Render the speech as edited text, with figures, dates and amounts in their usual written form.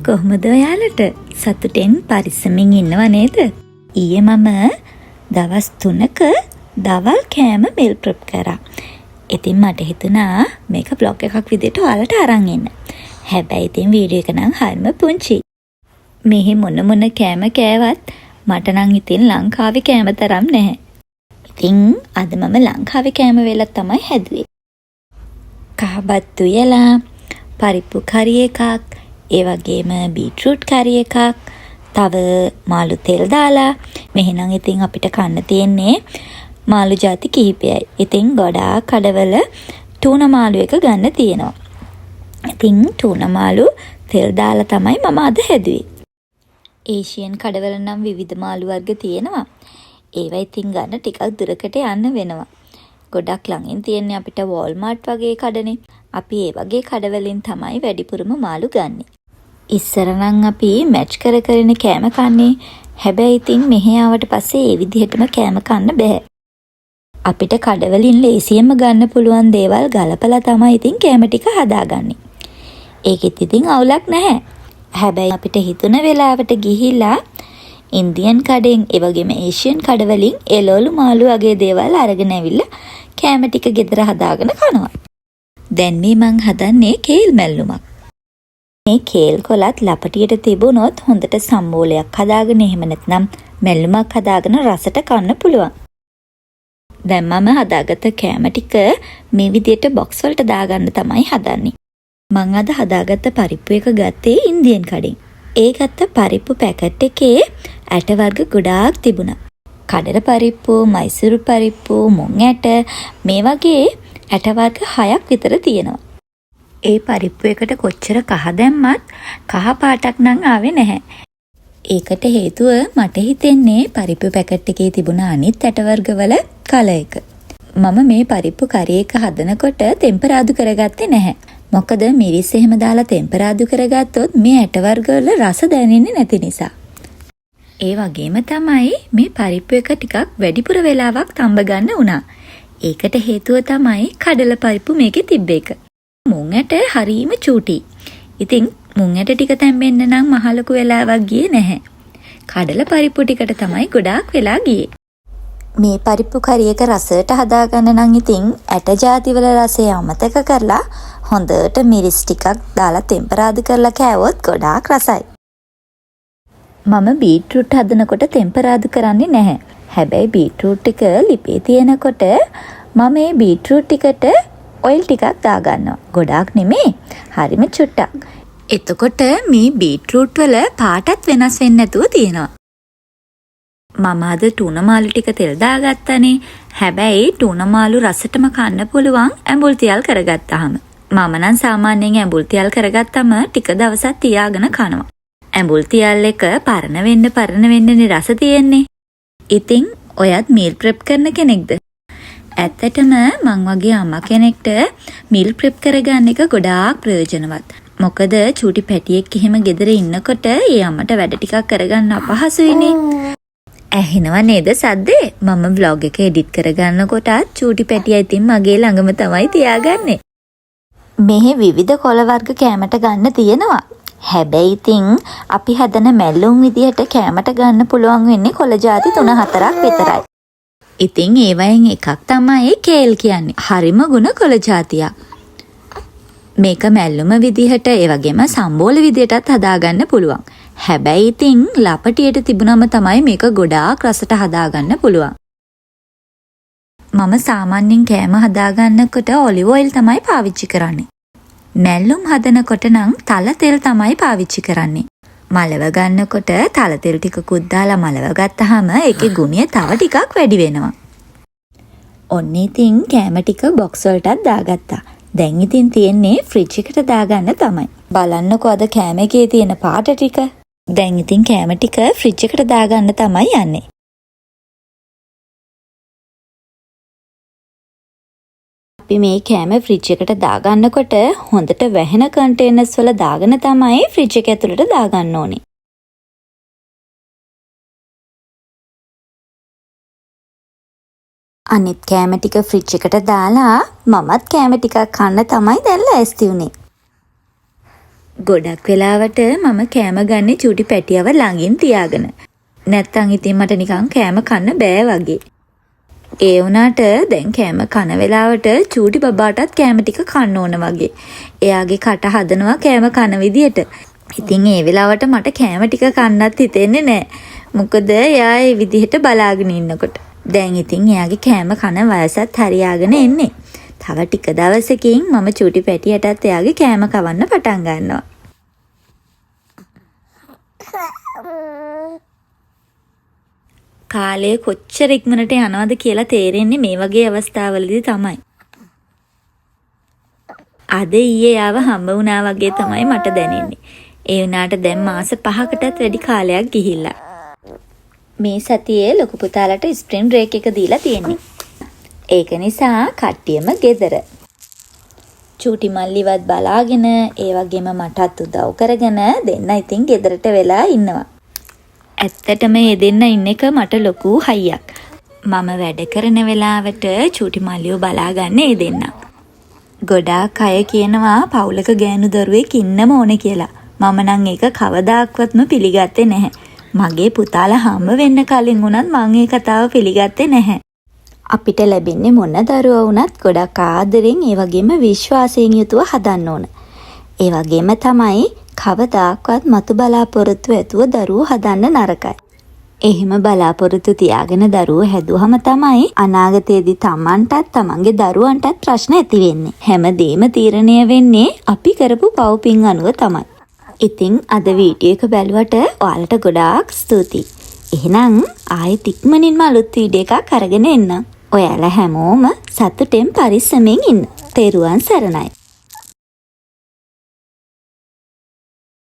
කොහොමද ඔයාලට? සතුටෙන් පරිස්සමින් ඉන්නව නේද? ඊයේ මම දවස් 3ක දවල් කෑම meal prep කරා. ඉතින් මට හිතුණා මේක vlog එකක් විදිහට ඔයාලට අරන් එන්න. හැබැයි ඉතින් වීඩියෝ එක නම් හරිම පුංචි. මෙහි මොන කෑම කෑවත් මට නම් ඉතින් ලංකාවේ කෑම තරම් නැහැ. ඉතින් අද මම ලංකාවේ කෑම වේලක් තමයි හැදුවේ. කහබත්තු යලා, පරිප්පු කරි එකක්, ඒ වගේම බීට්‍රූට් කරි එකක්, තව මාළු තෙල් දාලා. මෙහෙනම් ඉතින් අපිට කන්න තියෙන්නේ මාළු ಜಾති කිහිපයයි. ඉතින් ගොඩාක් කඩවල ටූනා මාළු එක ගන්න තියෙනවා. ඉතින් ටූනා මාළු තෙල් දාලා තමයි මම අද හැදුවේ. ඒෂියන් කඩවල නම් විවිධ මාළු වර්ග තියෙනවා. ඒවා ඉතින් ගන්න ටිකක් දුරකට යන්න වෙනවා. ගොඩක් ළඟින් තියෙන්නේ අපිට වෝල්මාර්ට් වගේ කඩනේ. අපි ඒ වගේ කඩවලින් තමයි වැඩිපුරම මාළු ගන්නෙ. ඉස්සර නම් අපි මැච් කර කරගෙන කෑම කන්නේ. හැබැයි ඉතින් මෙහෙ ආවට පස්සේ ඒ විදිහටම කෑම කන්න බෑ. අපිට කඩවලින් ලේසියෙන්ම ගන්න පුළුවන් දේවල් ගලපලා තමයි ඉතින් කෑම ටික හදාගන්නේ. ඒකෙත් ඉතින් අවුලක් නැහැ. හැබැයි අපිට හිතුන වෙලාවට ගිහිල්ලා ඉන්දියන් කඩෙන් ඒ වගේම ඒෂියන් කඩවලින් එළවලු මාළු වගේ දේවල් අරගෙන ඇවිල්ලා කෑම ටික ගෙදර හදාගෙන කනවා. දැන් මේ මං හදන්නේ කේල් මැල්ලුමක්. මේ කේල් කොලත් ලපටියට තිබුණොත් හොඳට සම්බෝලයක් හදාගෙන එහෙම නැත්නම් මැල්ලුමක් හදාගෙන රසට කන්න පුළුවන්. දැන් මම හදාගත්ත කෑම ටික මේ විදිහට බොක්ස් වලට දාගන්න තමයි හදන්නේ. මං අද හදාගත්ත පරිප්පු එක ගත්තේ ඉන්දියන් කඩෙන්. ඒ ගත්ත පරිප්පු පැකට් එකේ ඇට වර්ග ගොඩාක් තිබුණා. කඩල පරිප්පු, මයිසුරු පරිප්පු, මුං ඇට මේ වගේ ඇට වර්ග 6ක් විතර තියෙනවා. ඒ පරිප්පු එකට කොච්චර කහ දැම්මත් කහ පාටක් නම් ආවේ නැහැ. ඒකට හේතුව මට හිතෙන්නේ පරිප්පු පැකට් එකේ තිබුණ අනිත් ඇට වර්ගවල කල එක. මම මේ පරිප්පු කරි එක හදනකොට ටෙම්පරාදු කරගත්තේ නැහැ. මොකද මිරිස් එහෙම දාලා ටෙම්පරාදු කරගත්තොත් මේ ඇට වර්ගවල රස දැනෙන්නේ නැති නිසා. ඒ වගේම තමයි මේ පරිප්පු එක ටිකක් වැඩිපුර වෙලාවක් තඹ ගන්න වුණා. ඒකට හේතුව තමයි කඩල පරිප්පු මේකේ තිබ්බ එක. මුං ඇට හරීම චූටි. ඉතින් මුං ඇට ටික තැම්බෙන්න නම් මහ ලොකු වෙලාවක් ගියේ නැහැ. කඩල පරිප්පු ටිකට තමයි ගොඩාක් වෙලා ගියේ. මේ පරිප්පු කරි එක රසයට හදාගන්න නම් ඉතින් ඇට ಜಾති වල රසය අමතක කරලා හොඳට මිරිස් ටිකක් දාලා ටෙම්පරාදු කරලා කෑවොත් ගොඩාක් රසයි. මම බීට්‍රූට් හදනකොට ටෙම්පරාදු කරන්නේ නැහැ. හැබැයි බීට්‍රූට් ටික ලිපේ තියෙනකොට මම මේ බීට්‍රූට් ටිකට ඔයිල් ටිකක් දාගන්නවා. ගොඩාක් නෙමෙයි. හරිම චුට්ටක්. එතකොට මේ බීට්‍රූට් වල පාටත් වෙනස් වෙන්නේ නැතුව තියෙනවා. මම අද ටූනා මාළු ටික තෙල් දාගත්තනේ. හැබැයි ටූනා මාළු රසටම කන්න පුළුවන් ඇඹුල් තියල් කරගත්තාම. මම නම් සාමාන්‍යයෙන් ඇඹුල් තියල් කරගත්තම ටික දවසක් තියාගෙන කනවා. ඇඹුල් තියල් එක පරණ වෙන්නනේ රස තියෙන්නේ. ඉතින් ඔයත් meal prep කරන කෙනෙක්ද? ඇත්තටම මං වගේ අම්මා කෙනෙක්ට meal prep කරගන්න එක ගොඩාක් ප්‍රයෝජනවත්. මොකද චූටි පැටියෙක් එහෙම ගෙදර ඉන්නකොට ඒ අම්මට වැඩ ටිකක් කරගන්න අපහසුයිනේ. ඇහෙනව නේද සද්දේ? මම vlog එක edit කරගන්නකොටත් චූටි පැටියා ඉතින් මගේ ළඟම තමයි තියාගන්නේ. මෙහි විවිධ කොළ වර්ග කෑමට ගන්න තියෙනවා. හැබැයි ඉතින් අපි හදන මැල්ලුම් විදිහට කෑමට ගන්න පුළුවන් වෙන්නේ කොළ ಜಾති 3-4ක් විතරයි. ඉතින් ඒවයින් එකක් තමයි කේල් කියන්නේ. හරිම ගුණ කොළ ಜಾතියක්. මේක මැල්ලුම විදිහට ඒ වගේම සම්බෝල විදිහටත් හදාගන්න පුළුවන්. හැබැයි ඉතින් ලපටියට තිබුණම තමයි මේක ගොඩාක් රසට හදාගන්න පුළුවන්. මම සාමාන්‍යයෙන් කෑම හදාගන්නකොට ඔලිව් ඔයිල් තමයි පාවිච්චි කරන්නේ. මැල්ලුම් හදනකොට නම් තල තෙල් තමයි පාවිච්චි කරන්නේ. මලව ගන්නකොට තල තෙල් ටිකකුත් දාලා මලව ගත්තාම ඒකේ ගුණය තව ටිකක් වැඩි වෙනවා. ඔන්න ඉතින් කෑම ටික බොක්ස් වලටත් දාගත්තා. දැන් ඉතින් තියෙන්නේ ෆ්‍රිජ් එකට දාගන්න තමයි. බලන්නකෝ අද කෑම එකේ තියෙන පාට ටික. දැන් ඉතින් කෑම ටික ෆ්‍රිජ් එකට දාගන්න තමයි යන්නේ. අපි මේ කෑම ෆ්‍රිජ් එකට දාගන්නකොට හොඳට වැහෙන කන්ටේනර්ස් වල දාගෙන තමයි ෆ්‍රිජ් එක ඇතුළට දාගන්න ඕනේ. අනිත් කෑම ටික ෆ්‍රිජ් එකට දාලා මමත් කෑම ටිකක් කන්න තමයි දැන් ලෑස්ති වුනේ. ගොඩක් වෙලාවට මම කෑම ගන්නේ චූටි පැටියව ළඟින් තියාගෙන. නැත්තම් ඉතින් මට නිකන් කෑම කන්න බෑ වගේ. ඒ වුණාට දැන් කෑම කන වෙලාවට චූටි බබාටත් කෑම ටික කන්න ඕන වගේ. එයාගේ කට හදනවා කෑම කන විදියට. ඉතින් ඒ වෙලාවට මට කෑම ටික කන්නත් හිතෙන්නේ නෑ. මොකද එයා ඒ විදිහට බලාගෙන ඉන්නකොට. දැන් ඉතින් එයාගේ කෑම කන වයසත් හරියාගෙන එන්නේ. තව ටික දවසකින් මම චූටි පැටියටත් එයාගේ කෑම කවන්න පටන් ගන්නවා. කාලය කොච්චර ඉක්මනට යනවද කියලා තේරෙන්නේ මේ වගේ අවස්ථාවලදී තමයි. අද ඊයේ යාව හම්බ වුණා වගේ තමයි මට දැනෙන්නේ. ඒ වුණාට දැන් මාස 5කටත් වැඩි කාලයක් ගිහිල්ලා. මේ සතියේ ලොකු පුතාලට ස්ප්‍රින් බ්‍රේක් එක දීලා තියෙන්නේ. ඒක නිසා කට්ටියම ගෙදර. චූටි මල්ලිවත් බලාගෙන ඒ වගේම මටත් උදව් කරගෙන දෙන්න ඉතින් ගෙදරට වෙලා ඉන්නවා. ඇත්තටම මේ දෙන්න ඉන්න එක මට ලොකු හයියක්. මම වැඩ කරන වෙලාවට චූටි මල්ලිව බලාගන්න ඒ දෙන්න. ගොඩාක් අය කියනවා පවුලක ගෑනු දරුවෙක් ඉන්නම ඕනේ කියලා. මම නම් ඒක කවදාක්වත්ම පිළිගත්තේ නැහැ. මගේ පුතාලා හම්බ වෙන්න කලින් වුණත් මම ඒ කතාව පිළිගත්තේ නැහැ. අපිට ලැබෙන්නේ මොන දරුවා වුණත් ගොඩක් ආදරෙන් ඒ වගේම විශ්වාසයෙන් යුතුව හදන්න ඕන. ඒ වගේම තමයි කවදාක්වත් මතු බලාපොරොත්තු ඇතුව දරුවෝ හදන්න නරකයි. එහෙම බලාපොරොත්තු තියාගෙන දරුවෝ හැදුවම තමයි අනාගතයේදී Tamanටත් තමන්ගේ දරුවන්ටත් ප්‍රශ්න ඇති වෙන්නේ. හැමදේම තීරණය වෙන්නේ අපි කරපු පව්පින් අනුව තමයි. ඉතින් අද වීඩියෝ එක බැලුවට ඔයාලට ගොඩාක් ස්තුතියි. එහෙනම් ආයෙත් ඉක්මනින්ම අලුත් වීඩියෝ එකක් අරගෙන එන්නම්. ඔයාලා හැමෝම සතුටෙන් පරිස්සමෙන් ඉන්න. තෙරුවන් සරණයි.